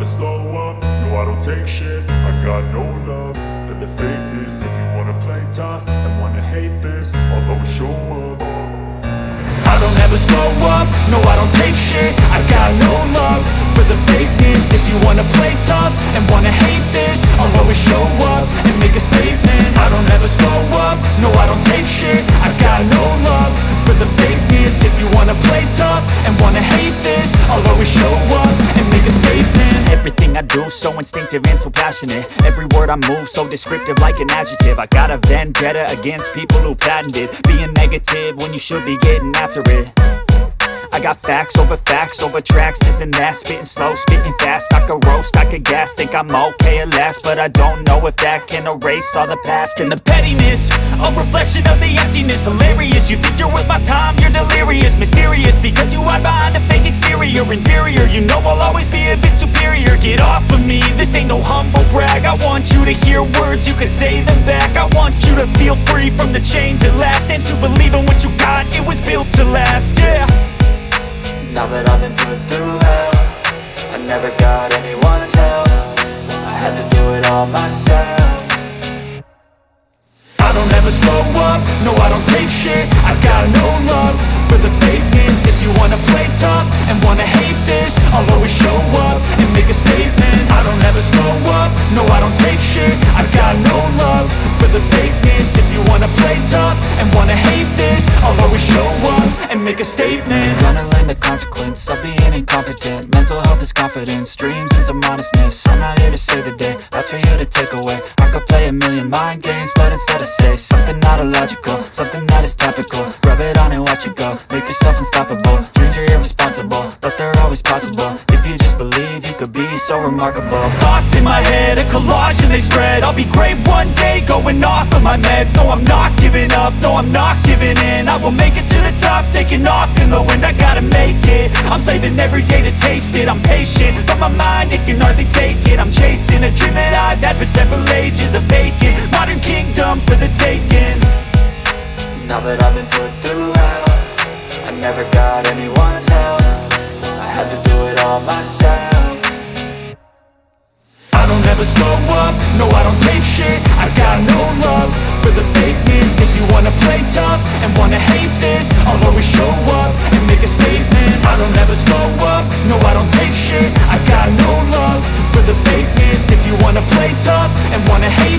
slow up, no I don't take shit. I got no love for the fakeness. If you wanna play tough and wanna hate this, I'll always show up. I don't ever slow up, no I don't take shit. I got no love for the fakeness. If you wanna play tough and wanna hate this, I'll always show up and make a statement. I don't ever slow up, no I don't take shit. I got no love for the fakeness. If you wanna play tough and wanna hate this, I'll always show up and make a statement. Everything I do so instinctive and so passionate. Every word I move so descriptive like an adjective. I got a vendetta against people who patented being negative when you should be getting after it. I got facts over tracks, this and that. Spitting slow, spitting fast, I could roast, I could gas. Think I'm okay at last, but I don't know if that can erase all the past. And the pettiness, a reflection of the emptiness. Hilarious, you think you're worth my time, you're delirious. Mysterious, because you hide behind a fake exterior. Inferior, you know I'll always be a bit superior. Get off of me, this ain't no humble brag. I want you to hear words, you can say them back. I want you to feel free from the chains at last, and to believe in what you got, it was built to last, yeah. Now that I've been put through hell, I never got anyone's help. I had to do it all myself. I don't ever slow up, no I don't take shit. I got no love for the fakeness. If you wanna play tough and wanna hate this, I'll always show up and make a statement. I don't ever slow up, no I don't take shit. I got no love for the fakeness. If you wanna play tough and wanna hate this, I'll always show up and make a statement. Gonna learn the consequence of being incompetent. Mental health is confidence, dreams and some honestness. I'm not here to save the day, that's for you to take away. I could play a million mind games, but instead I say something not illogical, something that is topical. Rub it on and watch it go, make yourself unstoppable. Dreams are irresponsible, but they're always possible. If you just believe, you could be so remarkable. Thoughts in my head, a collage and they spread. I'll be great one day, going off of my meds. No, I'm not giving up, no, I'm not giving in. I will make it to the top, taking off in the wind. I gotta make it, I'm saving every day to taste it. I'm patient, but my mind, it can hardly take it. I'm chasing a dream that I've had for several ages. A vacant, modern kingdom for the taking. Now that I've been put through hell, I never got anyone's help. I had to do it all myself. I don't ever slow up, no I don't take shit. I got no love for the fakeness. If you wanna play tough and wanna hate this, I'll always show up and make a statement. I don't ever slow up, no I don't take shit. I got no love for the fakeness. If you wanna play tough and wanna hate